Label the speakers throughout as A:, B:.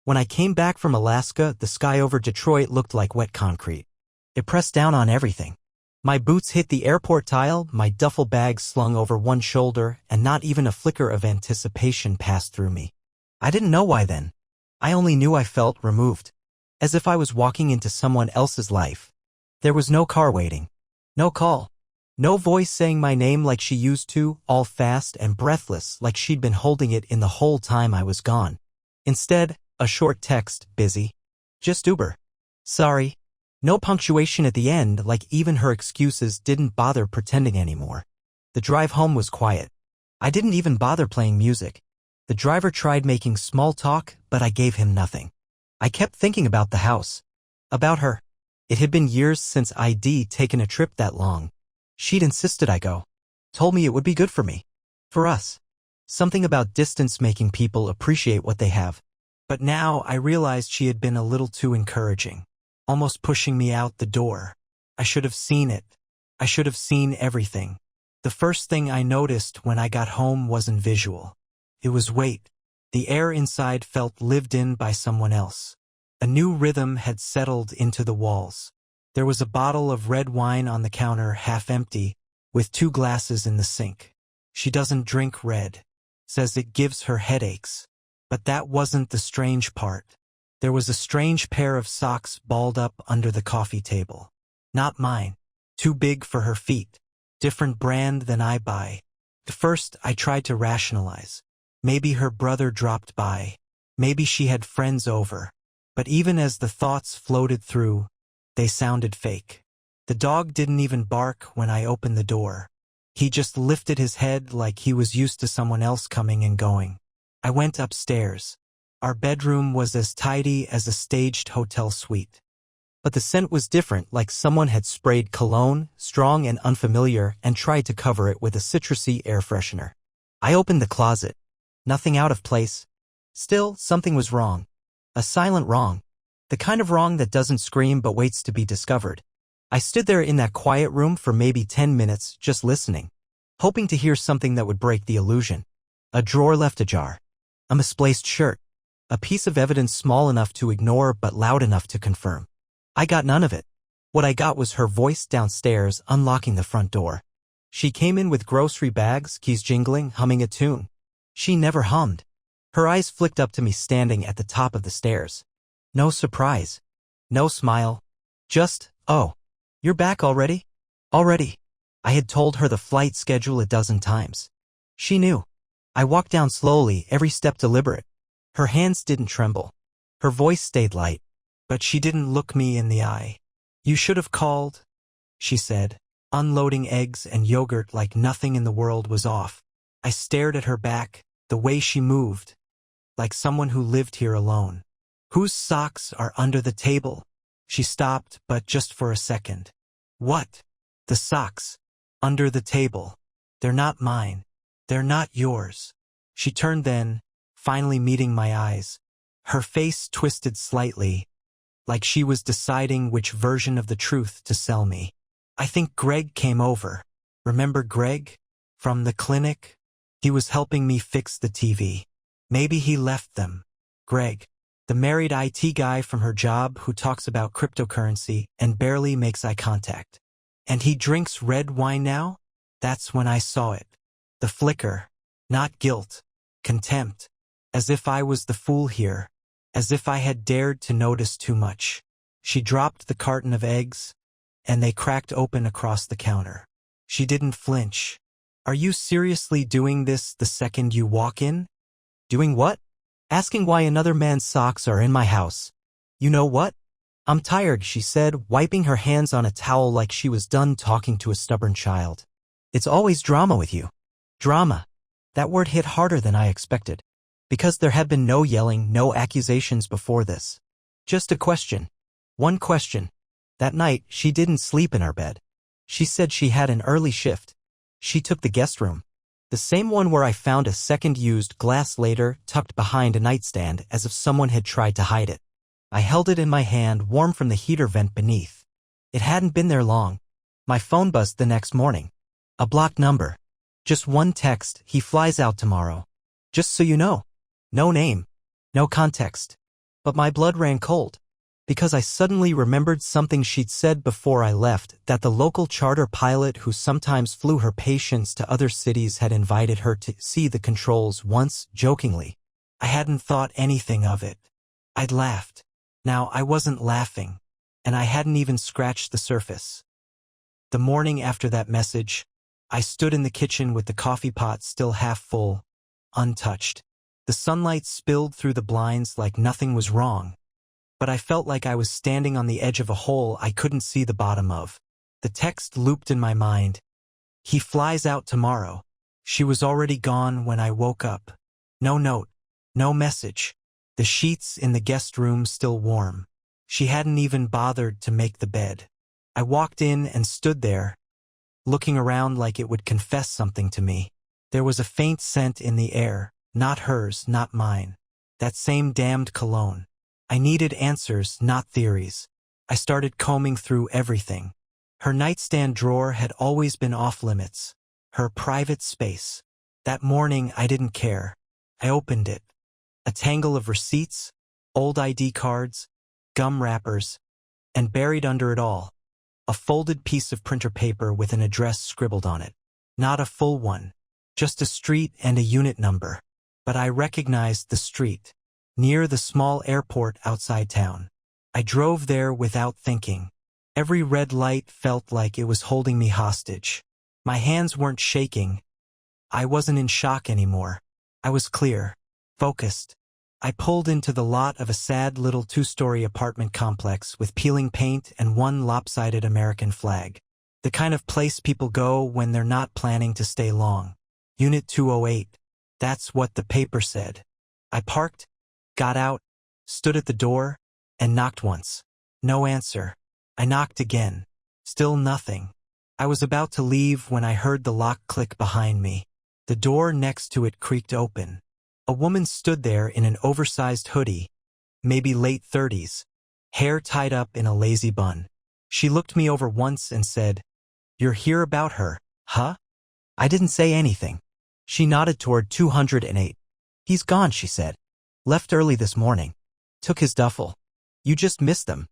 A: When I came back from Alaska, the sky over Detroit looked like wet concrete. It pressed down on everything. My boots hit the airport tile, my duffel bag slung over one shoulder, and not even a flicker of anticipation passed through me. I didn't know why then. I only knew I felt removed. As if I was walking into someone else's life. There was no car waiting. No call. No voice saying my name like she used to, all fast and breathless like she'd been holding it in the whole time I was gone. Instead, a short text, busy. Just Uber. Sorry. No punctuation at the end, like even her excuses didn't bother pretending anymore. The drive home was quiet. I didn't even bother playing music. The driver tried making small talk, but I gave him nothing. I kept thinking about the house. About her. It had been years since I'd taken a trip that long. She'd insisted I go. Told me it would be good for me. For us. Something about distance making people appreciate what they have. But now I realized she had been a little too encouraging. Almost pushing me out the door. I should have seen it. I should have seen everything. The first thing I noticed when I got home wasn't visual. It was weight. The air inside felt lived in by someone else. A new rhythm had settled into the walls. There was a bottle of red wine on the counter, half empty, with 2 glasses in the sink. She doesn't drink red. Says it gives her headaches. But that wasn't the strange part. There was a strange pair of socks balled up under the coffee table. Not mine. Too big for her feet. Different brand than I buy. At first, I tried to rationalize. Maybe her brother dropped by. Maybe she had friends over. But even as the thoughts floated through, they sounded fake. The dog didn't even bark when I opened the door. He just lifted his head like he was used to someone else coming and going. I went upstairs. Our bedroom was as tidy as a staged hotel suite. But the scent was different, like someone had sprayed cologne, strong and unfamiliar, and tried to cover it with a citrusy air freshener. I opened the closet. Nothing out of place. Still, something was wrong. A silent wrong. The kind of wrong that doesn't scream but waits to be discovered. I stood there in that quiet room for maybe 10 minutes, just listening. Hoping to hear something that would break the illusion. A drawer left ajar. A misplaced shirt. A piece of evidence small enough to ignore but loud enough to confirm. I got none of it. What I got was her voice downstairs unlocking the front door. She came in with grocery bags, keys jingling, humming a tune. She never hummed. Her eyes flicked up to me standing at the top of the stairs. No surprise. No smile. Just, oh, you're back already? Already. I had told her the flight schedule a dozen times. She knew. I walked down slowly, every step deliberate. Her hands didn't tremble. Her voice stayed light. But she didn't look me in the eye. You should have called, she said, unloading eggs and yogurt like nothing in the world was off. I stared at her back, the way she moved, like someone who lived here alone. Whose socks are under the table? She stopped, but just for a second. What? The socks. Under the table. They're not mine. They're not yours. She turned then, finally meeting my eyes. Her face twisted slightly, like she was deciding which version of the truth to sell me. I think Greg came over. Remember Greg? From the clinic? He was helping me fix the TV. Maybe he left them. Greg. The married IT guy from her job who talks about cryptocurrency and barely makes eye contact. And he drinks red wine now? That's when I saw it. The flicker. Not guilt. Contempt. As if I was the fool here. As if I had dared to notice too much. She dropped the carton of eggs, and they cracked open across the counter. She didn't flinch. Are you seriously doing this the second you walk in? Doing what? Asking why another man's socks are in my house. You know what? I'm tired, she said, wiping her hands on a towel like she was done talking to a stubborn child. It's always drama with you. Drama. That word hit harder than I expected. Because there had been no yelling, no accusations before this. Just a question. One question. That night, she didn't sleep in our bed. She said she had an early shift. She took the guest room. The same one where I found a second used glass later tucked behind a nightstand as if someone had tried to hide it. I held it in my hand, warm from the heater vent beneath. It hadn't been there long. My phone buzzed the next morning. A blocked number. Just one text, he flies out tomorrow. Just so you know. No name. No context. But my blood ran cold. Because I suddenly remembered something she'd said before I left, that the local charter pilot who sometimes flew her patients to other cities had invited her to see the controls once, jokingly. I hadn't thought anything of it. I'd laughed. Now I wasn't laughing, and I hadn't even scratched the surface. The morning after that message, I stood in the kitchen with the coffee pot still half full, untouched. The sunlight spilled through the blinds like nothing was wrong. But I felt like I was standing on the edge of a hole I couldn't see the bottom of. The text looped in my mind. He flies out tomorrow. She was already gone when I woke up. No note, no message. The sheets in the guest room still warm. She hadn't even bothered to make the bed. I walked in and stood there, looking around like it would confess something to me. There was a faint scent in the air, not hers, not mine. That same damned cologne. I needed answers, not theories. I started combing through everything. Her nightstand drawer had always been off-limits. Her private space. That morning, I didn't care. I opened it. A tangle of receipts, old ID cards, gum wrappers, and buried under it all, a folded piece of printer paper with an address scribbled on it. Not a full one, just a street and a unit number. But I recognized the street. Near the small airport outside town. I drove there without thinking. Every red light felt like it was holding me hostage. My hands weren't shaking. I wasn't in shock anymore. I was clear, focused. I pulled into the lot of a sad little two-story apartment complex with peeling paint and one lopsided American flag. The kind of place people go when they're not planning to stay long. Unit 208. That's what the paper said. I parked, got out, stood at the door, and knocked once. No answer. I knocked again. Still nothing. I was about to leave when I heard the lock click behind me. The door next to it creaked open. A woman stood there in an oversized hoodie, maybe late 30s, hair tied up in a lazy bun. She looked me over once and said, "You're here about her, huh?" I didn't say anything. She nodded toward 208. "He's gone," she said. "Left early this morning. Took his duffel. You just missed them."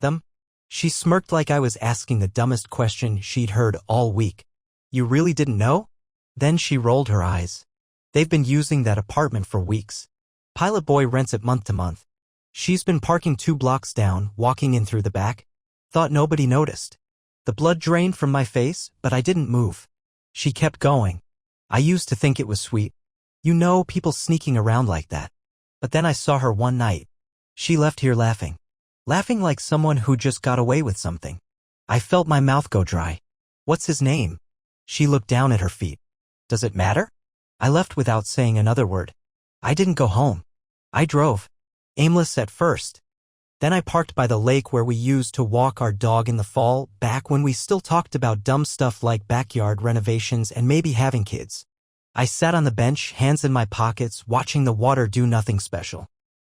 A: Them? She smirked like I was asking the dumbest question she'd heard all week. "You really didn't know?" Then she rolled her eyes. "They've been using that apartment for weeks. Pilot Boy rents it month to month. She's been parking 2 blocks down, walking in through the back. Thought nobody noticed." The blood drained from my face, but I didn't move. She kept going. "I used to think it was sweet. You know, people sneaking around like that. But then I saw her one night. She left here laughing. Laughing like someone who just got away with something. I felt my mouth go dry. What's his name? She looked down at her feet. Does it matter? I left without saying another word. I didn't go home. I drove. Aimless at first. Then I parked by the lake where we used to walk our dog in the fall, back when we still talked about dumb stuff like backyard renovations and maybe having kids. I sat on the bench, hands in my pockets, watching the water do nothing special.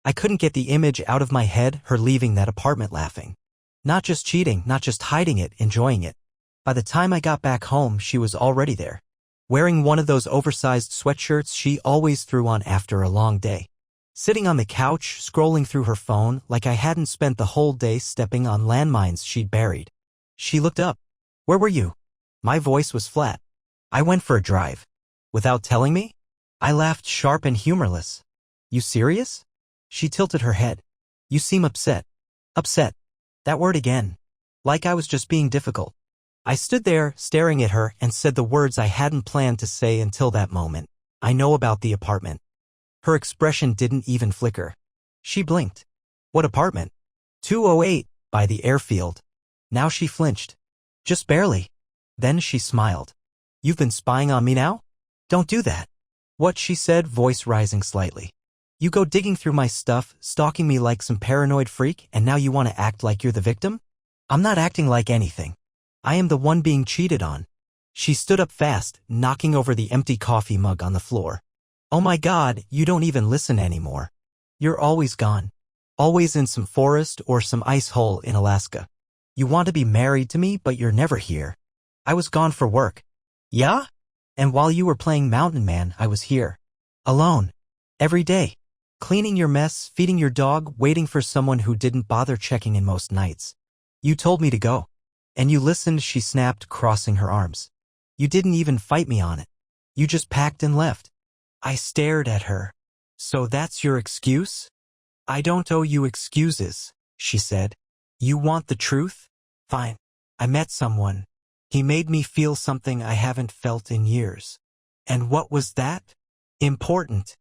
A: I couldn't get the image out of my head, her leaving that apartment laughing. Not just cheating, not just hiding it, enjoying it. By the time I got back home, she was already there. Wearing one of those oversized sweatshirts she always threw on after a long day. Sitting on the couch, scrolling through her phone like I hadn't spent the whole day stepping on landmines she'd buried. She looked up. "Where were you?" My voice was flat. "I went for a drive." "Without telling me?" I laughed, sharp and humorless. "You serious?" She tilted her head. "You seem upset." Upset. That word again. Like I was just being difficult. I stood there, staring at her, and said the words I hadn't planned to say until that moment. "I know about the apartment." Her expression didn't even flicker. She blinked. "What apartment?" 208, by the airfield. Now she flinched. "Just barely." Then she smiled. "You've been spying on me now?" "Don't do that." "What?" she said, voice rising slightly. "You go digging through my stuff, stalking me like some paranoid freak, and now you want to act like you're the victim?" "I'm not acting like anything. I am the one being cheated on." She stood up fast, knocking over the empty coffee mug on the floor. "Oh my God, you don't even listen anymore. You're always gone. Always in some forest or some ice hole in Alaska. You want to be married to me, but you're never here. I was gone for work." "Yeah? And while you were playing Mountain Man, I was here. Alone. Every day. Cleaning your mess, feeding your dog, waiting for someone who didn't bother checking in most nights. You told me to go. And you listened, she snapped, crossing her arms. You didn't even fight me on it. You just packed and left. I stared at her. So that's your excuse? I don't owe you excuses, she said. You want the truth? Fine. I met someone. He made me feel something I haven't felt in years. And what was that? Important,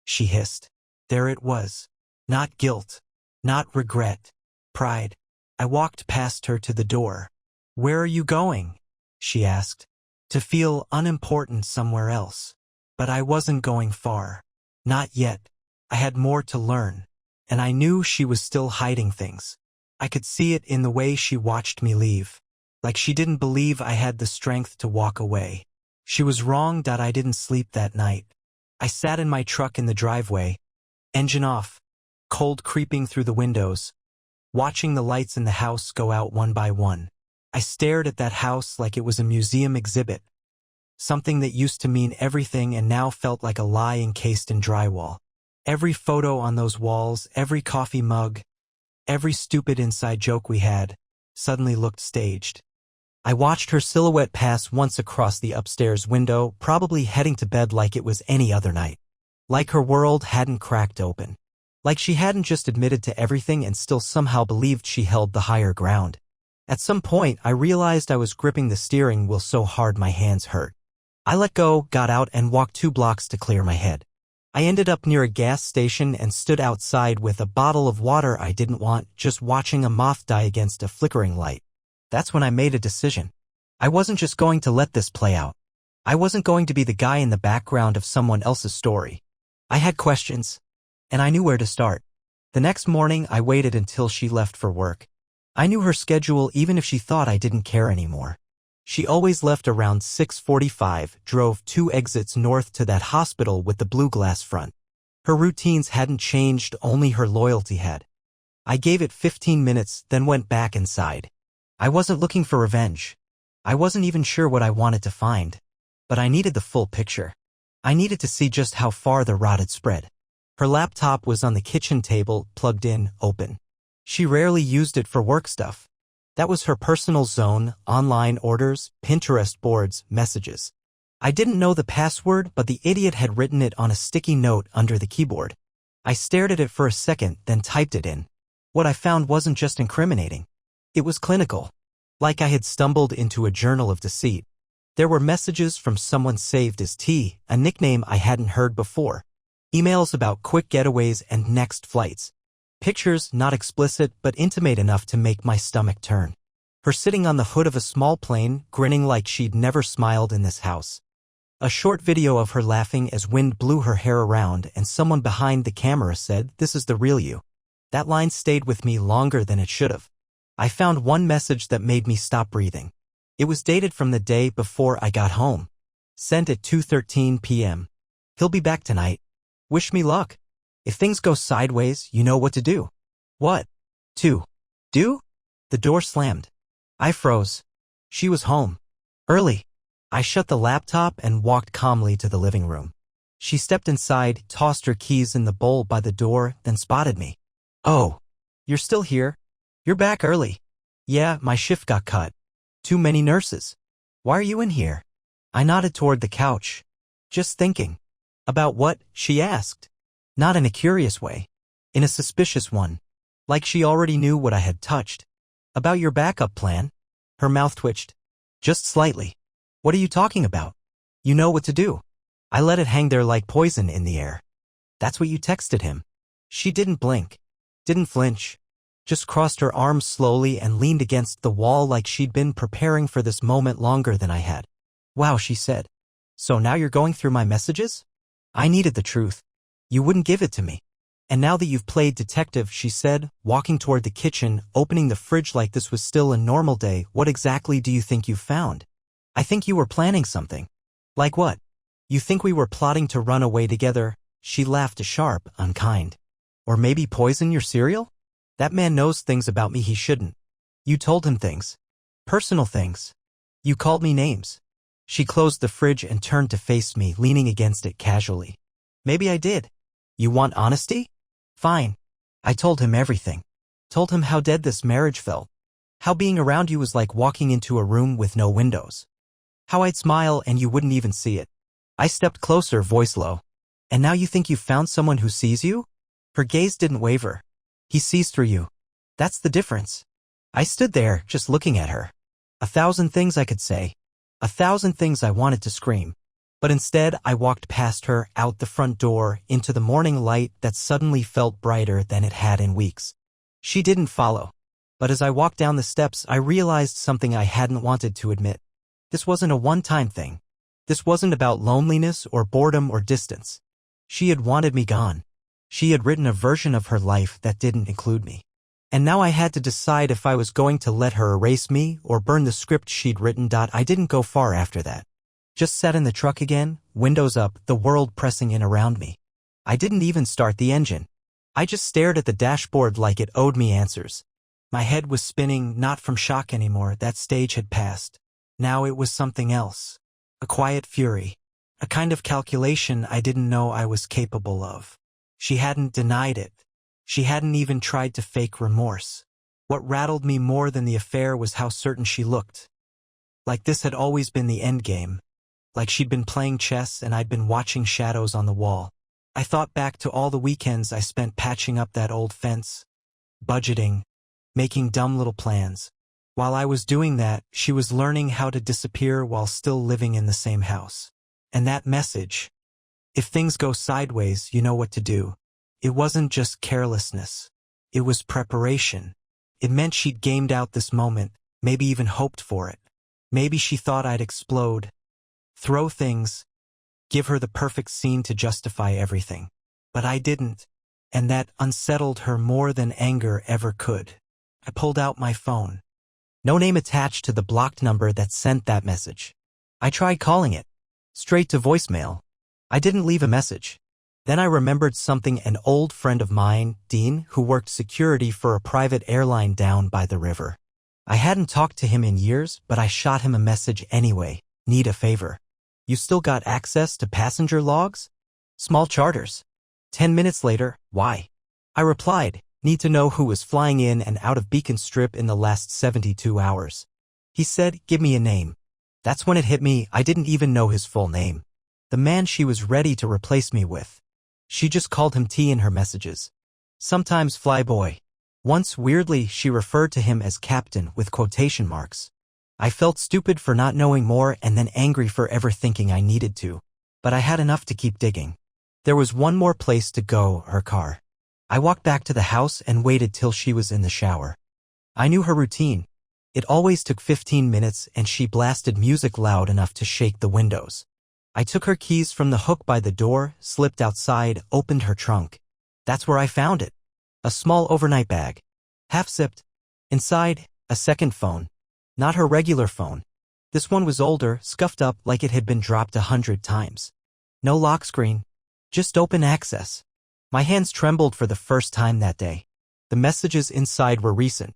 A: she hissed. There it was. Not guilt. Not regret. Pride. I walked past her to the door. Where are you going? She asked. To feel unimportant somewhere else. But I wasn't going far. Not yet. I had more to learn. And I knew she was still hiding things. I could see it in the way she watched me leave. Like she didn't believe I had the strength to walk away. She was wrong that I didn't sleep that night. I sat in my truck in the driveway, engine off, cold creeping through the windows, watching the lights in the house go out one by one. I stared at that house like it was a museum exhibit, something that used to mean everything and now felt like a lie encased in drywall. Every photo on those walls, every coffee mug, every stupid inside joke we had, suddenly looked staged. I watched her silhouette pass once across the upstairs window, probably heading to bed like it was any other night. Like her world hadn't cracked open. Like she hadn't just admitted to everything and still somehow believed she held the higher ground. At some point, I realized I was gripping the steering wheel so hard my hands hurt. I let go, got out, and walked 2 blocks to clear my head. I ended up near a gas station and stood outside with a bottle of water I didn't want, just watching a moth die against a flickering light. That's when I made a decision. I wasn't just going to let this play out. I wasn't going to be the guy in the background of someone else's story. I had questions, and I knew where to start. The next morning, I waited until she left for work. I knew her schedule even if she thought I didn't care anymore. She always left around 6:45, drove 2 exits north to that hospital with the blue glass front. Her routines hadn't changed, only her loyalty had. I gave it 15 minutes, then went back inside. I wasn't looking for revenge. I wasn't even sure what I wanted to find. But I needed the full picture. I needed to see just how far the rot had spread. Her laptop was on the kitchen table, plugged in, open. She rarely used it for work stuff. That was her personal zone, online orders, Pinterest boards, messages. I didn't know the password, but the idiot had written it on a sticky note under the keyboard. I stared at it for a second, then typed it in. What I found wasn't just incriminating. It was clinical. Like I had stumbled into a journal of deceit. There were messages from someone saved as T, a nickname I hadn't heard before. Emails about quick getaways and next flights. Pictures not explicit but intimate enough to make my stomach turn. Her sitting on the hood of a small plane, grinning like she'd never smiled in this house. A short video of her laughing as wind blew her hair around and someone behind the camera said, "This is the real you." That line stayed with me longer than it should have. I found one message that made me stop breathing. It was dated from the day before I got home. Sent at 2:13 p.m. He'll be back tonight. Wish me luck. If things go sideways, you know what to do. What? To do? The door slammed. I froze. She was home. Early. I shut the laptop and walked calmly to the living room. She stepped inside, tossed her keys in the bowl by the door, then spotted me. "Oh, you're still here? You're back early." "Yeah, my shift got cut. Too many nurses." "Why are you in here?" I nodded toward the couch. "Just thinking." "About what?" she asked. Not in a curious way. In a suspicious one. Like she already knew what I had touched. "About your backup plan?" Her mouth twitched. "Just slightly." "What are you talking about?" "You know what to do." I let it hang there like poison in the air. "That's what you texted him." She didn't blink. Didn't flinch. Just crossed her arms slowly and leaned against the wall like she'd been preparing for this moment longer than I had. "Wow," she said. "So now you're going through my messages?" I needed the truth. "You wouldn't give it to me. And now that you've played detective," she said, walking toward the kitchen, opening the fridge like this was still a normal day, "what exactly do you think you found?" "I think you were planning something." "Like what?" "You think we were plotting to run away together?" She laughed, sharp, unkind. "Or maybe poison your cereal?" "That man knows things about me he shouldn't." "You told him things. Personal things. You called me names." She closed the fridge and turned to face me, leaning against it casually. "Maybe I did. You want honesty? Fine. I told him everything. Told him how dead this marriage felt. How being around you was like walking into a room with no windows. How I'd smile and you wouldn't even see it. I stepped closer, voice low. And now you think you've found someone who sees you? Her gaze didn't waver. He sees through you. That's the difference. I stood there, just looking at her. 1,000 things I could say. 1,000 things I wanted to scream. But instead, I walked past her, out the front door, into the morning light that suddenly felt brighter than it had in weeks. She didn't follow. But as I walked down the steps, I realized something I hadn't wanted to admit. This wasn't a one-time thing. This wasn't about loneliness or boredom or distance. She had wanted me gone. She had written a version of her life that didn't include me. And now I had to decide if I was going to let her erase me or burn the script she'd written. I didn't go far after that. Just sat in the truck again, windows up, the world pressing in around me. I didn't even start the engine. I just stared at the dashboard like it owed me answers. My head was spinning, not from shock anymore. That stage had passed. Now it was something else. A quiet fury. A kind of calculation I didn't know I was capable of. She hadn't denied it. She hadn't even tried to fake remorse. What rattled me more than the affair was how certain she looked. Like this had always been the end game. Like she'd been playing chess and I'd been watching shadows on the wall. I thought back to all the weekends I spent patching up that old fence, budgeting, making dumb little plans. While I was doing that, she was learning how to disappear while still living in the same house. And that message, if things go sideways, you know what to do. It wasn't just carelessness. It was preparation. It meant she'd gamed out this moment, maybe even hoped for it. Maybe she thought I'd explode, throw things, give her the perfect scene to justify everything. But I didn't, and that unsettled her more than anger ever could. I pulled out my phone. No name attached to the blocked number that sent that message. I tried calling it. Straight to voicemail. I didn't leave a message. Then I remembered something. An old friend of mine, Dean, who worked security for a private airline down by the river. I hadn't talked to him in years, but I shot him a message anyway. Need a favor. You still got access to passenger logs? Small charters. 10 minutes later, why? I replied, need to know who was flying in and out of Beacon Strip in the last 72 hours. He said, give me a name. That's when it hit me. I didn't even know his full name. The man she was ready to replace me with. She just called him T in her messages. Sometimes Flyboy. Once, weirdly, she referred to him as Captain with quotation marks. I felt stupid for not knowing more and then angry for ever thinking I needed to. But I had enough to keep digging. There was one more place to go, her car. I walked back to the house and waited till she was in the shower. I knew her routine. It always took 15 minutes and she blasted music loud enough to shake the windows. I took her keys from the hook by the door, slipped outside, opened her trunk. That's where I found it. A small overnight bag. Half-zipped. Inside, a second phone. Not her regular phone. This one was older, scuffed up like it had been dropped 100 times. No lock screen. Just open access. My hands trembled for the first time that day. The messages inside were recent.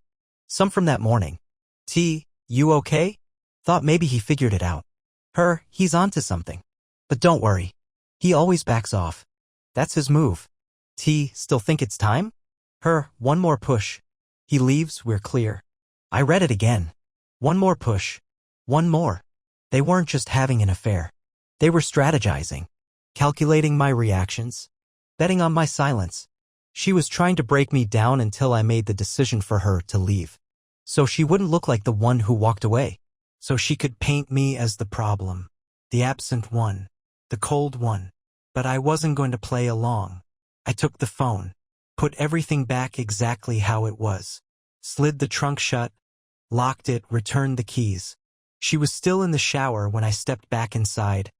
A: Some from that morning. T, you okay? Thought maybe he figured it out. Her, he's onto something. But don't worry. He always backs off. That's his move. T, still think it's time? Her, one more push. He leaves, we're clear. I read it again. One more push. One more. They weren't just having an affair. They were strategizing. Calculating my reactions. Betting on my silence. She was trying to break me down until I made the decision for her to leave. So she wouldn't look like the one who walked away. So she could paint me as the problem. The absent one. The cold one. But I wasn't going to play along. I took the phone. Put everything back exactly how it was. Slid the trunk shut. Locked it, returned the keys. She was still in the shower when I stepped back inside.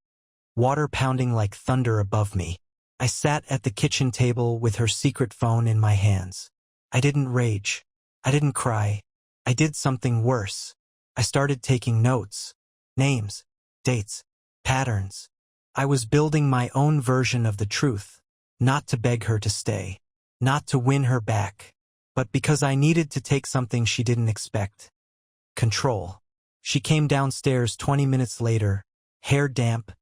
A: Water pounding like thunder above me. I sat at the kitchen table with her secret phone in my hands. I didn't rage. I didn't cry. I did something worse. I started taking notes. Names. Dates. Patterns. I was building my own version of the truth. Not to beg her to stay. Not to win her back. But because I needed to take something she didn't expect. Control. She came downstairs 20 minutes later, hair damp,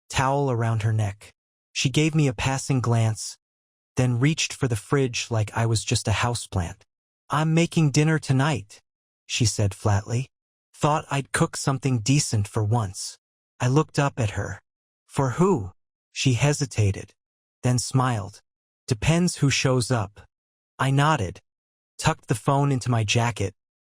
A: towel around her neck. She gave me a passing glance, then reached for the fridge like I was just a houseplant. "I'm making dinner tonight," she said flatly. "Thought I'd cook something decent for once." I looked up at her. "For who?" She hesitated, then smiled. "Depends who shows up." I nodded, tucked the phone into my jacket,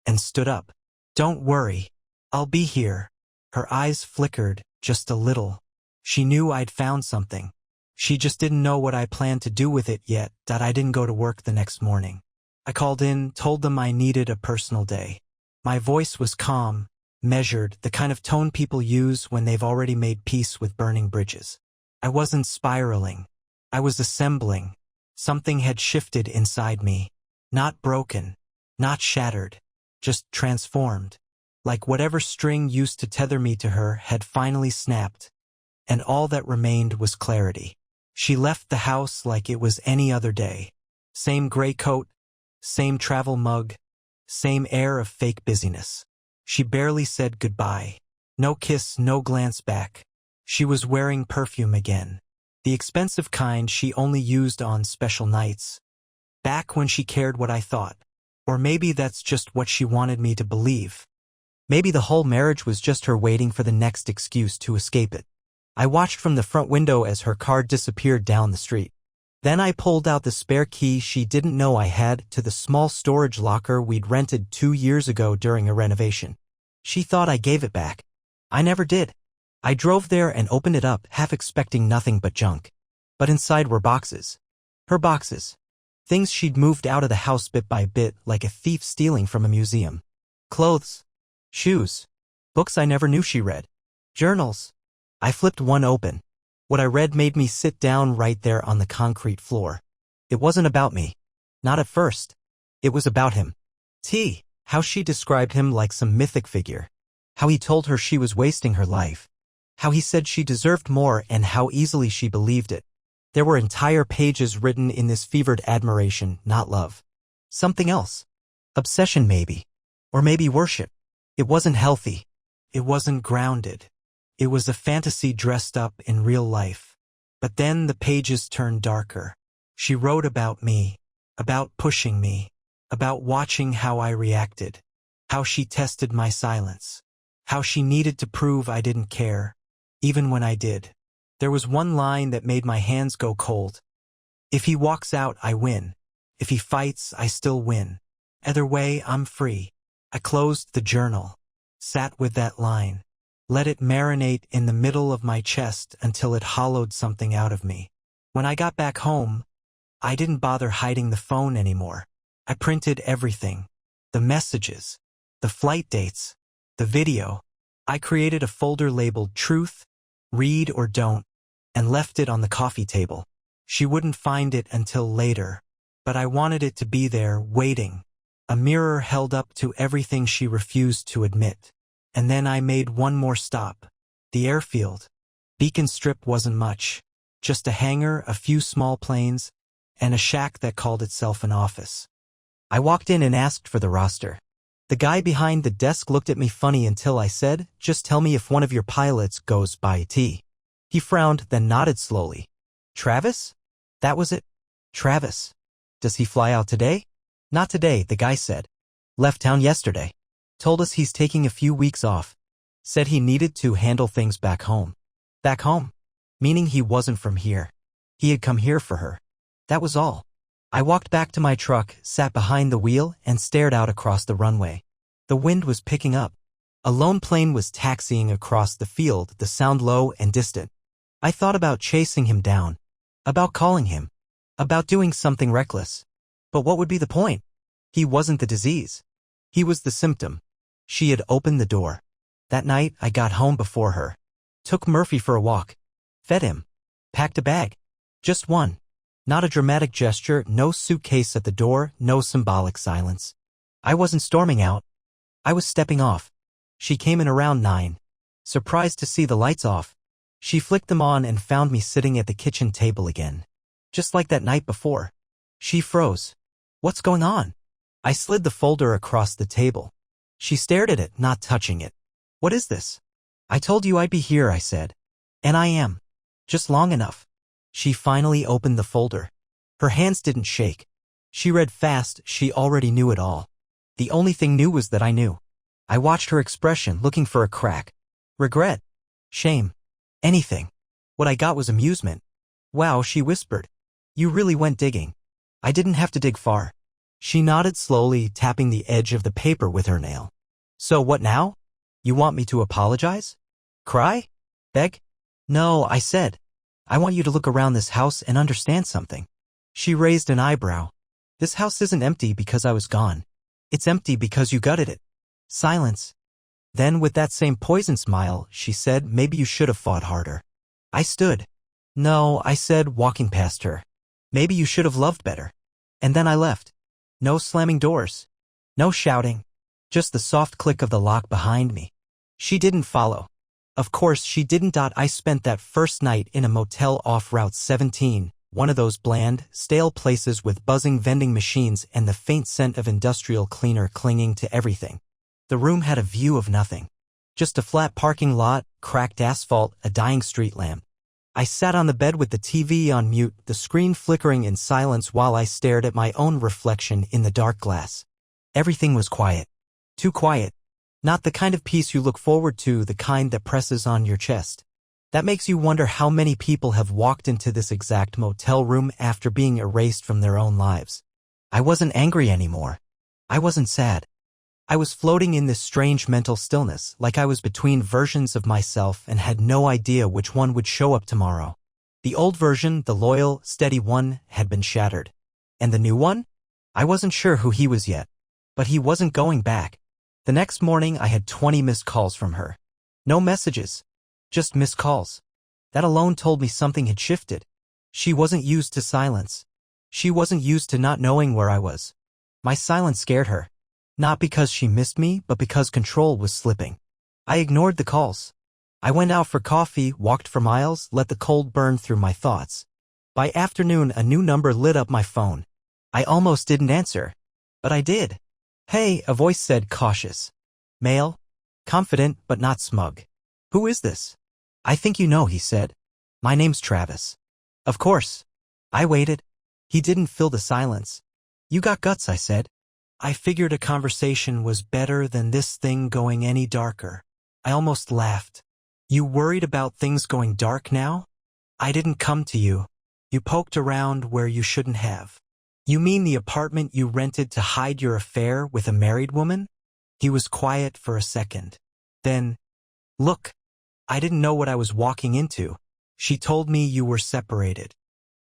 A: and stood up. "Don't worry. I'll be here." Her eyes flickered, just a little. She knew I'd found something. She just didn't know what I planned to do with it yet, that I didn't go to work the next morning. I called in, told them I needed a personal day. My voice was calm, measured, the kind of tone people use when they've already made peace with burning bridges. I wasn't spiraling. I was assembling. Something had shifted inside me. Not broken, not shattered, just transformed. Like whatever string used to tether me to her had finally snapped, and all that remained was clarity. She left the house like it was any other day. Same gray coat, same travel mug, same air of fake busyness. She barely said goodbye. No kiss, no glance back. She was wearing perfume again. The expensive kind she only used on special nights. Back when she cared what I thought. Or maybe that's just what she wanted me to believe. Maybe the whole marriage was just her waiting for the next excuse to escape it. I watched from the front window as her car disappeared down the street. Then I pulled out the spare key she didn't know I had to the small storage locker we'd rented 2 years ago during a renovation. She thought I gave it back. I never did. I drove there and opened it up, half expecting nothing but junk. But inside were boxes. Her boxes. Things she'd moved out of the house bit by bit, like a thief stealing from a museum. Clothes. Shoes. Books I never knew she read. Journals. I flipped one open. What I read made me sit down right there on the concrete floor. It wasn't about me. Not at first. It was about him. How she described him like some mythic figure. How he told her she was wasting her life. How he said she deserved more and how easily she believed it. There were entire pages written in this fevered admiration, not love. Something else. Obsession maybe. Or maybe worship. It wasn't healthy. It wasn't grounded. It was a fantasy dressed up in real life. But then the pages turned darker. She wrote about me, about pushing me, about watching how I reacted, how she tested my silence, how she needed to prove I didn't care, even when I did. There was one line that made my hands go cold. If he walks out, I win. If he fights, I still win. Either way, I'm free. I closed the journal, sat with that line. Let it marinate in the middle of my chest until it hollowed something out of me. When I got back home, I didn't bother hiding the phone anymore. I printed everything. The messages, the flight dates, the video. I created a folder labeled Truth, Read or Don't, and left it on the coffee table. She wouldn't find it until later, but I wanted it to be there, waiting. A mirror held up to everything she refused to admit. And then I made one more stop. The airfield. Beacon Strip wasn't much. Just a hangar, a few small planes, and a shack that called itself an office. I walked in and asked for the roster. The guy behind the desk looked at me funny until I said, "Just tell me if one of your pilots goes by T." He frowned, then nodded slowly. "Travis?" That was it. Travis. "Does he fly out today?" "Not today," the guy said. "Left town yesterday. Told us he's taking a few weeks off. Said he needed to handle things back home." Back home? Meaning he wasn't from here. He had come here for her. That was all. I walked back to my truck, sat behind the wheel, and stared out across the runway. The wind was picking up. A lone plane was taxiing across the field, the sound low and distant. I thought about chasing him down. About calling him. About doing something reckless. But what would be the point? He wasn't the disease. He was the symptom. She had opened the door. That night, I got home before her. Took Murphy for a walk. Fed him. Packed a bag. Just one. Not a dramatic gesture, no suitcase at the door, no symbolic silence. I wasn't storming out. I was stepping off. She came in around 9. Surprised to see the lights off. She flicked them on and found me sitting at the kitchen table again. Just like that night before. She froze. "What's going on?" I slid the folder across the table. She stared at it, not touching it. "What is this?" "I told you I'd be here," I said. "And I am. Just long enough." She finally opened the folder. Her hands didn't shake. She read fast, she already knew it all. The only thing new was that I knew. I watched her expression, looking for a crack. Regret. Shame. Anything. What I got was amusement. Wow, she whispered. You really went digging. I didn't have to dig far. She nodded slowly, tapping the edge of the paper with her nail. So what now? You want me to apologize? Cry? Beg? No, I said. I want you to look around this house and understand something. She raised an eyebrow. This house isn't empty because I was gone. It's empty because you gutted it. Silence. Then with that same poison smile, she said, maybe you should have fought harder. I stood. No, I said, walking past her. Maybe you should have loved better. And then I left. No slamming doors. No shouting. Just the soft click of the lock behind me. She didn't follow. Of course she didn't. I spent that first night in a motel off Route 17, one of those bland, stale places with buzzing vending machines and the faint scent of industrial cleaner clinging to everything. The room had a view of nothing. Just a flat parking lot, cracked asphalt, a dying street lamp. I sat on the bed with the TV on mute, the screen flickering in silence while I stared at my own reflection in the dark glass. Everything was quiet. Too quiet. Not the kind of peace you look forward to, the kind that presses on your chest. That makes you wonder how many people have walked into this exact motel room after being erased from their own lives. I wasn't angry anymore. I wasn't sad. I was floating in this strange mental stillness, like I was between versions of myself and had no idea which one would show up tomorrow. The old version, the loyal, steady one, had been shattered. And the new one? I wasn't sure who he was yet. But he wasn't going back. The next morning I had 20 missed calls from her. No messages. Just missed calls. That alone told me something had shifted. She wasn't used to silence. She wasn't used to not knowing where I was. My silence scared her. Not because she missed me, but because control was slipping. I ignored the calls. I went out for coffee, walked for miles, let the cold burn through my thoughts. By afternoon, a new number lit up my phone. I almost didn't answer. But I did. Hey, a voice said, cautious. Male. Confident, but not smug. Who is this? I think you know, he said. My name's Travis. Of course. I waited. He didn't fill the silence. You got guts, I said. I figured a conversation was better than this thing going any darker. I almost laughed. You worried about things going dark now? I didn't come to you. You poked around where you shouldn't have. You mean the apartment you rented to hide your affair with a married woman? He was quiet for a second. Then, look, I didn't know what I was walking into. She told me you were separated.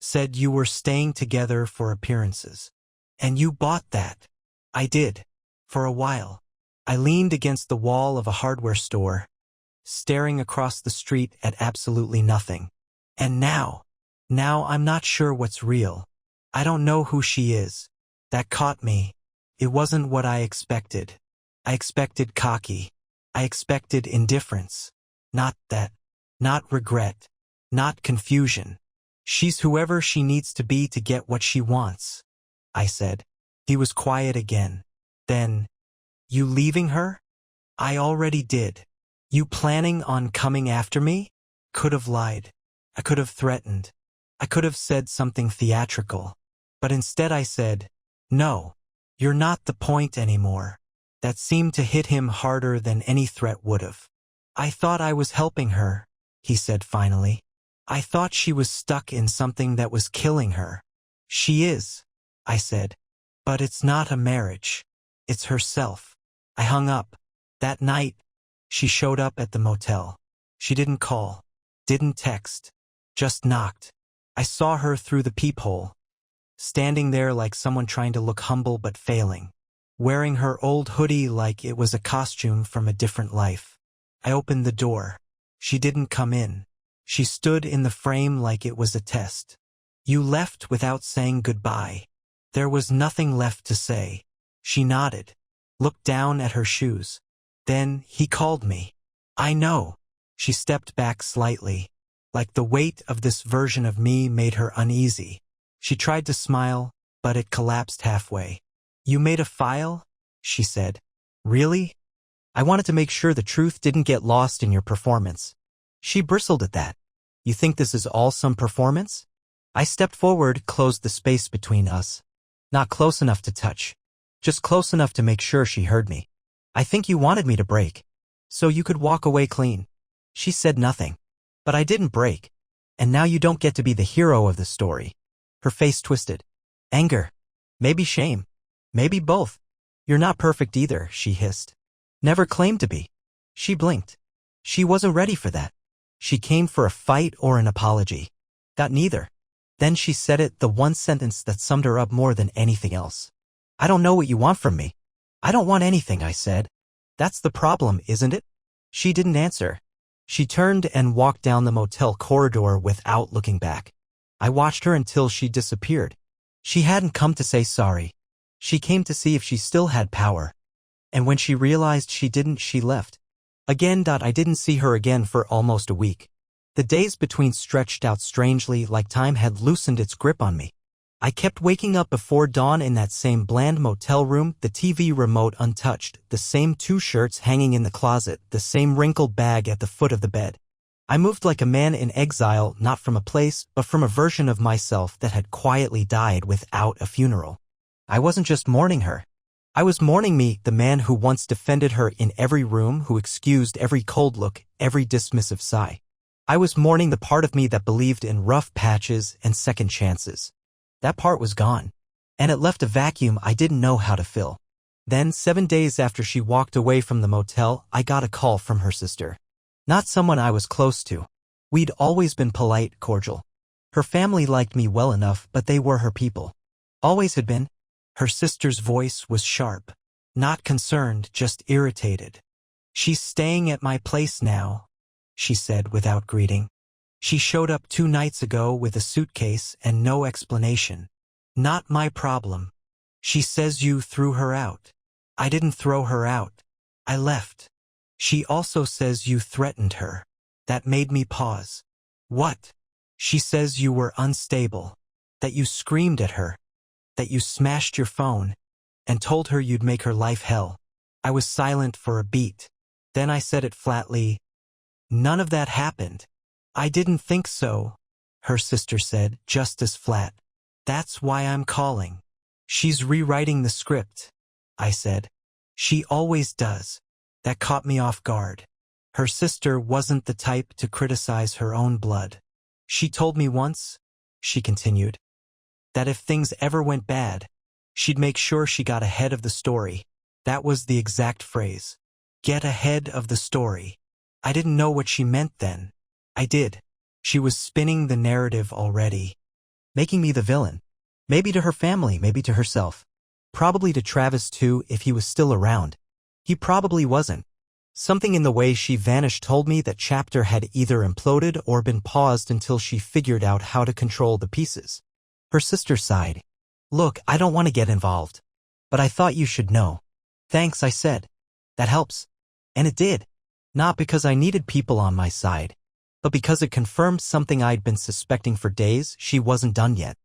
A: Said you were staying together for appearances. And you bought that. I did. For a while. I leaned against the wall of a hardware store, staring across the street at absolutely nothing. And now I'm not sure what's real. I don't know who she is. That caught me. It wasn't what I expected. I expected cocky. I expected indifference. Not that. Not regret. Not confusion. She's whoever she needs to be to get what she wants, I said. He was quiet again. Then, you leaving her? I already did. You planning on coming after me? Could have lied. I could have threatened. I could have said something theatrical. But instead I said, no, you're not the point anymore. That seemed to hit him harder than any threat would have. I thought I was helping her, he said finally. I thought she was stuck in something that was killing her. She is, I said. But it's not a marriage. It's herself. I hung up. That night, she showed up at the motel. She didn't call, didn't text, just knocked. I saw her through the peephole, standing there like someone trying to look humble but failing, wearing her old hoodie like it was a costume from a different life. I opened the door. She didn't come in. She stood in the frame like it was a test. You left without saying goodbye. There was nothing left to say. She nodded, looked down at her shoes. Then he called me. I know. She stepped back slightly, like the weight of this version of me made her uneasy. She tried to smile, but it collapsed halfway. You made a file? She said. Really? I wanted to make sure the truth didn't get lost in your performance. She bristled at that. You think this is all some performance? I stepped forward, closed the space between us. Not close enough to touch. Just close enough to make sure she heard me. I think you wanted me to break. So you could walk away clean. She said nothing. But I didn't break. And now you don't get to be the hero of the story. Her face twisted. Anger. Maybe shame. Maybe both. You're not perfect either, she hissed. Never claimed to be. She blinked. She wasn't ready for that. She came for a fight or an apology. Got neither. Then she said it, the one sentence that summed her up more than anything else. I don't know what you want from me. I don't want anything, I said. That's the problem, isn't it? She didn't answer. She turned and walked down the motel corridor without looking back. I watched her until she disappeared. She hadn't come to say sorry. She came to see if she still had power. And when she realized she didn't, she left. Again. I didn't see her again for almost a week. The days between stretched out strangely, like time had loosened its grip on me. I kept waking up before dawn in that same bland motel room, the TV remote untouched, the same 2 shirts hanging in the closet, the same wrinkled bag at the foot of the bed. I moved like a man in exile, not from a place, but from a version of myself that had quietly died without a funeral. I wasn't just mourning her. I was mourning me, the man who once defended her in every room, who excused every cold look, every dismissive sigh. I was mourning the part of me that believed in rough patches and second chances. That part was gone, and it left a vacuum I didn't know how to fill. Then, 7 days after she walked away from the motel, I got a call from her sister. Not someone I was close to. We'd always been polite, cordial. Her family liked me well enough, but they were her people. Always had been. Her sister's voice was sharp. Not concerned, just irritated. She's staying at my place now, she said without greeting. She showed up 2 nights ago with a suitcase and no explanation. Not my problem. She says you threw her out. I didn't throw her out. I left. She also says you threatened her. That made me pause. What? She says you were unstable. That you screamed at her. That you smashed your phone and told her you'd make her life hell. I was silent for a beat. Then I said it flatly. None of that happened. I didn't think so, her sister said, just as flat. That's why I'm calling. She's rewriting the script, I said. She always does. That caught me off guard. Her sister wasn't the type to criticize her own blood. She told me once, she continued, that if things ever went bad, she'd make sure she got ahead of the story. That was the exact phrase. Get ahead of the story. I didn't know what she meant then. I did. She was spinning the narrative already. Making me the villain. Maybe to her family, maybe to herself. Probably to Travis too, if he was still around. He probably wasn't. Something in the way she vanished told me that chapter had either imploded or been paused until she figured out how to control the pieces. Her sister sighed. Look, I don't want to get involved. But I thought you should know. Thanks, I said. That helps. And it did. Not because I needed people on my side, but because it confirmed something I'd been suspecting for days. She wasn't done yet.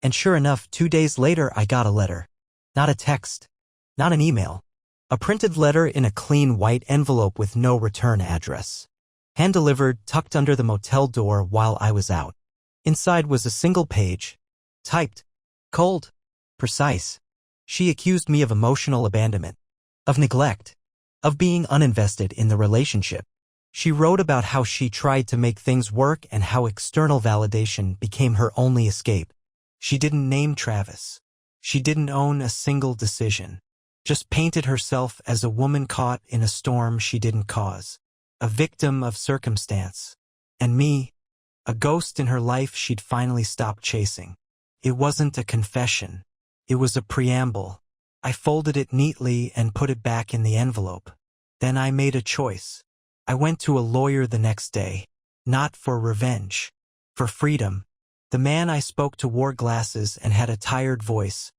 A: And sure enough, 2 days later I got a letter. Not a text. Not an email. A printed letter in a clean white envelope with no return address. Hand-delivered, tucked under the motel door while I was out. Inside was a single page. Typed. Cold. Precise. She accused me of emotional abandonment. Of neglect. Of being uninvested in the relationship. She wrote about how she tried to make things work and how external validation became her only escape. She didn't name Travis. She didn't own a single decision. Just painted herself as a woman caught in a storm she didn't cause. A victim of circumstance. And me, a ghost in her life she'd finally stopped chasing. It wasn't a confession. It was a preamble. I folded it neatly and put it back in the envelope. Then I made a choice. I went to a lawyer the next day. Not for revenge. For freedom. The man I spoke to wore glasses and had a tired voice.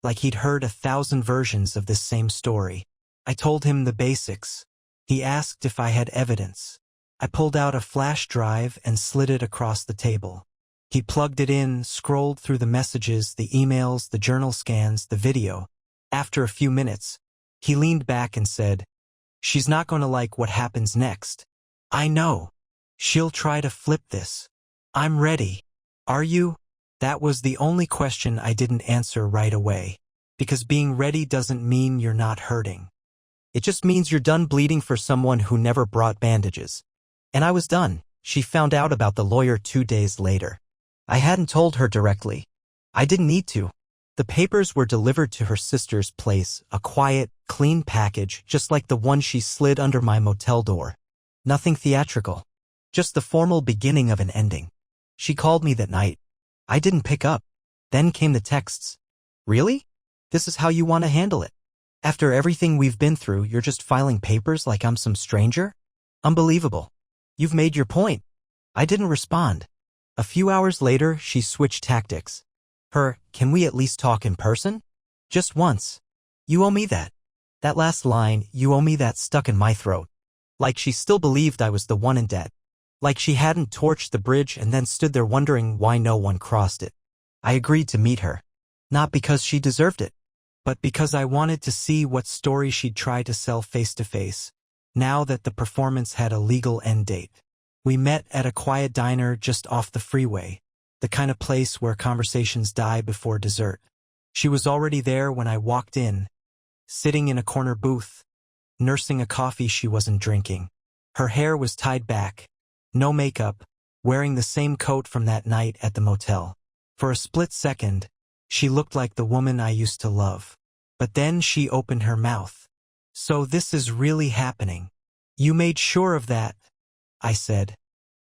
A: Like he'd heard 1,000 versions of this same story. I told him the basics. He asked if I had evidence. I pulled out a flash drive and slid it across the table. He plugged it in, scrolled through the messages, the emails, the journal scans, the video. After a few minutes, he leaned back and said, "She's not going to like what happens next. I know. She'll try to flip this. I'm ready. Are you?" That was the only question I didn't answer right away. Because being ready doesn't mean you're not hurting. It just means you're done bleeding for someone who never brought bandages. And I was done. She found out about the lawyer 2 days later. I hadn't told her directly. I didn't need to. The papers were delivered to her sister's place, a quiet, clean package just like the one she slid under my motel door. Nothing theatrical. Just the formal beginning of an ending. She called me that night. I didn't pick up. Then came the texts. Really? This is how you want to handle it? After everything we've been through, you're just filing papers like I'm some stranger? Unbelievable. You've made your point. I didn't respond. A few hours later, she switched tactics. Can we at least talk in person? Just once. You owe me that. That last line, you owe me that, stuck in my throat. Like she still believed I was the one in debt. Like she hadn't torched the bridge and then stood there wondering why no one crossed it. I agreed to meet her. Not because she deserved it, but because I wanted to see what story she'd try to sell face to face, now that the performance had a legal end date. We met at a quiet diner just off the freeway, the kind of place where conversations die before dessert. She was already there when I walked in, sitting in a corner booth, nursing a coffee she wasn't drinking. Her hair was tied back, no makeup, wearing the same coat from that night at the motel. For a split second, she looked like the woman I used to love. But then she opened her mouth. So this is really happening. You made sure of that, I said,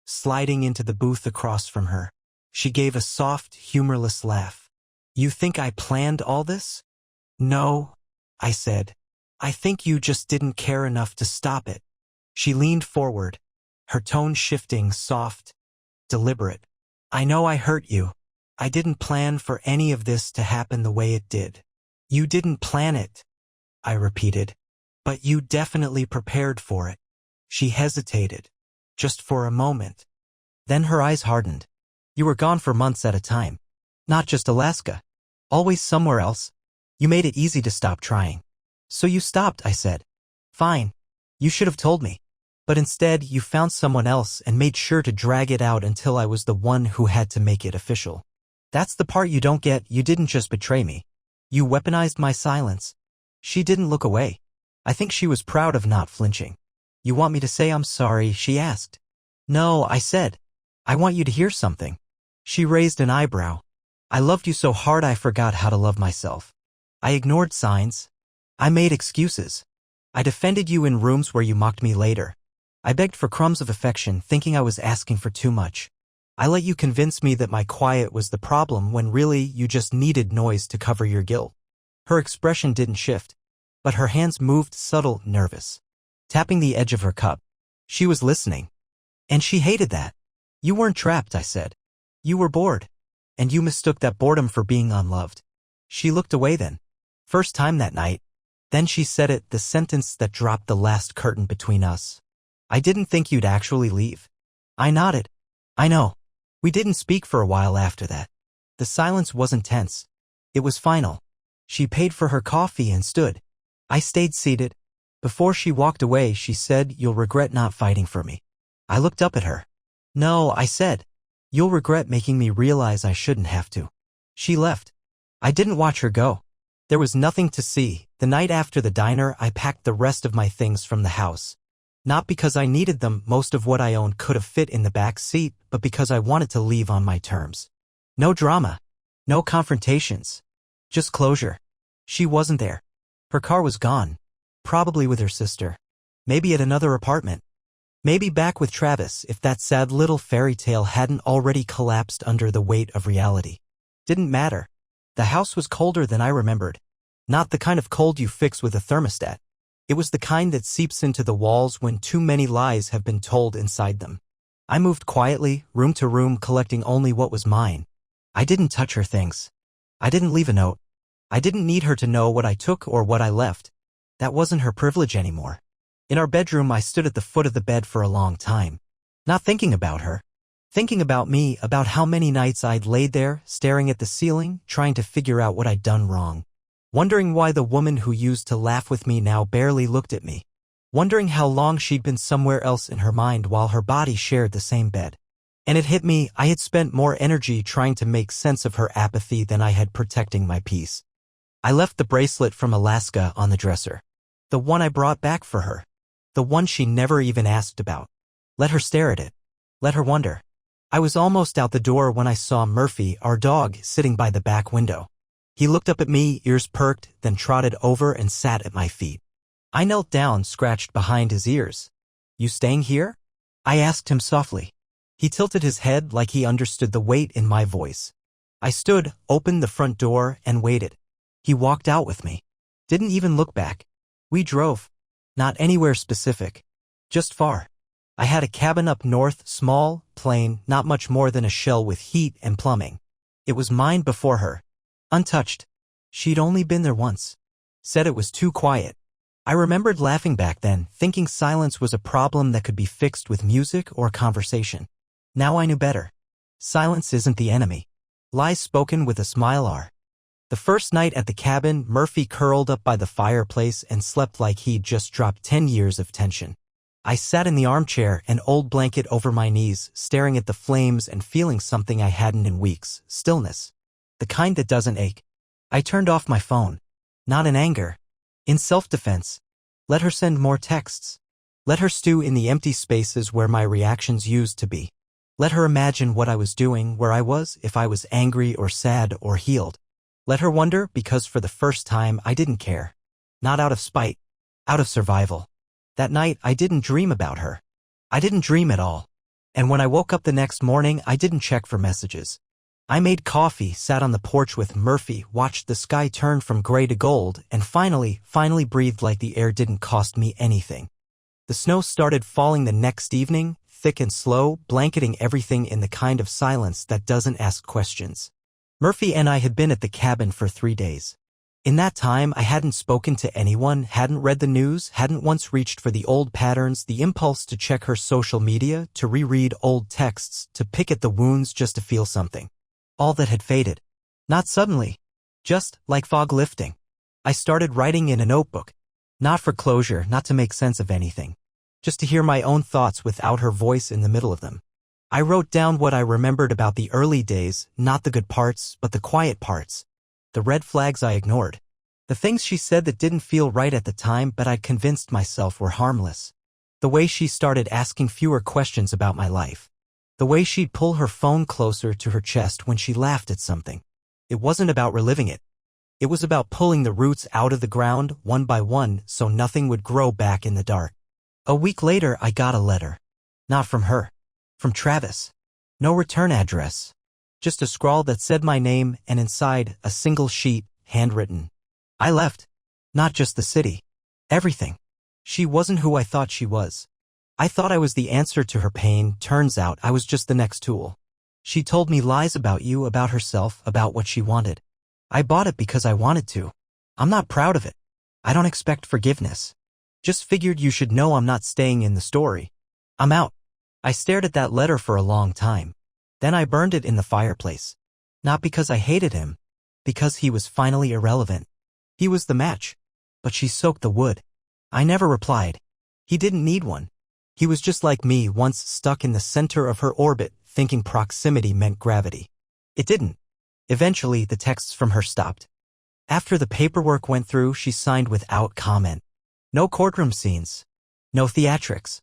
A: sliding into the booth across from her. She gave a soft, humorless laugh. You think I planned all this? No, I said. I think you just didn't care enough to stop it. She leaned forward, her tone shifting, soft, deliberate. I know I hurt you. I didn't plan for any of this to happen the way it did. You didn't plan it, I repeated. But you definitely prepared for it. She hesitated, just for a moment. Then her eyes hardened. You were gone for months at a time. Not just Alaska. Always somewhere else. You made it easy to stop trying. So you stopped, I said. Fine. You should have told me. But instead, you found someone else and made sure to drag it out until I was the one who had to make it official. That's the part you don't get. You didn't just betray me. You weaponized my silence. She didn't look away. I think she was proud of not flinching. You want me to say I'm sorry? She asked. No, I said. I want you to hear something. She raised an eyebrow. I loved you so hard I forgot how to love myself. I ignored signs. I made excuses. I defended you in rooms where you mocked me later. I begged for crumbs of affection, thinking I was asking for too much. I let you convince me that my quiet was the problem when really you just needed noise to cover your guilt. Her expression didn't shift, but her hands moved, subtle, nervous, tapping the edge of her cup. She was listening. And she hated that. You weren't trapped, I said. You were bored. And you mistook that boredom for being unloved. She looked away then. First time that night. Then she said it, the sentence that dropped the last curtain between us. I didn't think you'd actually leave. I nodded. I know. We didn't speak for a while after that. The silence wasn't tense. It was final. She paid for her coffee and stood. I stayed seated. Before she walked away, she said, You'll regret not fighting for me. I looked up at her. No, I said. You'll regret making me realize I shouldn't have to. She left. I didn't watch her go. There was nothing to see. The night after the diner, I packed the rest of my things from the house. Not because I needed them, most of what I owned could have fit in the back seat, but because I wanted to leave on my terms. No drama. No confrontations. Just closure. She wasn't there. Her car was gone. Probably with her sister. Maybe at another apartment. Maybe back with Travis if that sad little fairy tale hadn't already collapsed under the weight of reality. Didn't matter. The house was colder than I remembered. Not the kind of cold you fix with a thermostat. It was the kind that seeps into the walls when too many lies have been told inside them. I moved quietly, room to room, collecting only what was mine. I didn't touch her things. I didn't leave a note. I didn't need her to know what I took or what I left. That wasn't her privilege anymore. In our bedroom, I stood at the foot of the bed for a long time. Not thinking about her. Thinking about me, about how many nights I'd laid there, staring at the ceiling, trying to figure out what I'd done wrong. Wondering why the woman who used to laugh with me now barely looked at me. Wondering how long she'd been somewhere else in her mind while her body shared the same bed. And it hit me, I had spent more energy trying to make sense of her apathy than I had protecting my peace. I left the bracelet from Alaska on the dresser. The one I brought back for her. The one she never even asked about. Let her stare at it. Let her wonder. I was almost out the door when I saw Murphy, our dog, sitting by the back window. He looked up at me, ears perked, then trotted over and sat at my feet. I knelt down, scratched behind his ears. "You staying here?" I asked him softly. He tilted his head like he understood the weight in my voice. I stood, opened the front door, and waited. He walked out with me. Didn't even look back. We drove. Not anywhere specific. Just far. I had a cabin up north, small, plain, not much more than a shell with heat and plumbing. It was mine before her. Untouched. She'd only been there once. Said it was too quiet. I remembered laughing back then, thinking silence was a problem that could be fixed with music or conversation. Now I knew better. Silence isn't the enemy. Lies spoken with a smile are. The first night at the cabin, Murphy curled up by the fireplace and slept like he'd just dropped 10 years of tension. I sat in the armchair, an old blanket over my knees, staring at the flames and feeling something I hadn't in weeks, stillness. The kind that doesn't ache. I turned off my phone. Not in anger. In self-defense. Let her send more texts. Let her stew in the empty spaces where my reactions used to be. Let her imagine what I was doing, where I was, if I was angry or sad or healed. Let her wonder, because for the first time I didn't care. Not out of spite. Out of survival. That night I didn't dream about her. I didn't dream at all. And when I woke up the next morning, I didn't check for messages. I made coffee, sat on the porch with Murphy, watched the sky turn from gray to gold, and finally breathed like the air didn't cost me anything. The snow started falling the next evening, thick and slow, blanketing everything in the kind of silence that doesn't ask questions. Murphy and I had been at the cabin for 3 days. In that time, I hadn't spoken to anyone, hadn't read the news, hadn't once reached for the old patterns, the impulse to check her social media, to reread old texts, to pick at the wounds just to feel something. All that had faded. Not suddenly. Just like fog lifting. I started writing in a notebook. Not for closure, not to make sense of anything. Just to hear my own thoughts without her voice in the middle of them. I wrote down what I remembered about the early days, not the good parts, but the quiet parts. The red flags I ignored. The things she said that didn't feel right at the time but I'd convinced myself were harmless. The way she started asking fewer questions about my life. The way she'd pull her phone closer to her chest when she laughed at something. It wasn't about reliving it. It was about pulling the roots out of the ground, one by one, so nothing would grow back in the dark. A week later, I got a letter. Not from her. From Travis. No return address. Just a scrawl that said my name, and inside, a single sheet, handwritten. I left. Not just the city. Everything. She wasn't who I thought she was. I thought I was the answer to her pain. Turns out I was just the next tool. She told me lies about you, about herself, about what she wanted. I bought it because I wanted to. I'm not proud of it. I don't expect forgiveness. Just figured you should know I'm not staying in the story. I'm out. I stared at that letter for a long time. Then I burned it in the fireplace. Not because I hated him. Because he was finally irrelevant. He was the match. But she soaked the wood. I never replied. He didn't need one. He was just like me, once stuck in the center of her orbit, thinking proximity meant gravity. It didn't. Eventually, the texts from her stopped. After the paperwork went through, she signed without comment. No courtroom scenes. No theatrics.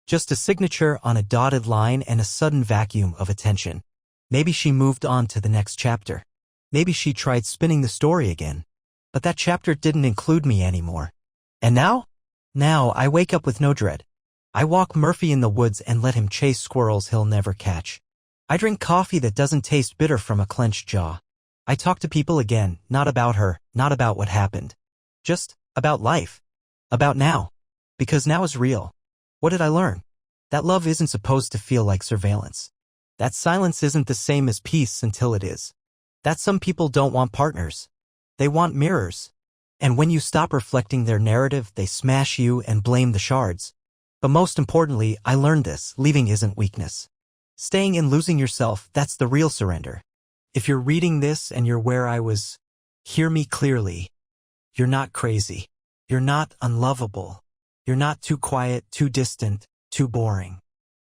A: Just a signature on a dotted line and a sudden vacuum of attention. Maybe she moved on to the next chapter. Maybe she tried spinning the story again. But that chapter didn't include me anymore. And now? Now, I wake up with no dread. I walk Murphy in the woods and let him chase squirrels he'll never catch. I drink coffee that doesn't taste bitter from a clenched jaw. I talk to people again, not about her, not about what happened. Just about life. About now. Because now is real. What did I learn? That love isn't supposed to feel like surveillance. That silence isn't the same as peace until it is. That some people don't want partners. They want mirrors. And when you stop reflecting their narrative, they smash you and blame the shards. But most importantly, I learned this: leaving isn't weakness. Staying and losing yourself, that's the real surrender. If you're reading this and you're where I was, hear me clearly. You're not crazy. You're not unlovable. You're not too quiet, too distant, too boring.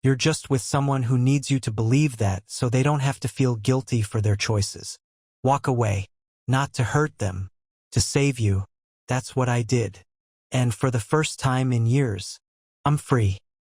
A: You're just with someone who needs you to believe that so they don't have to feel guilty for their choices. Walk away. Not to hurt them. To save you. That's what I did. And for the first time in years, I'm free.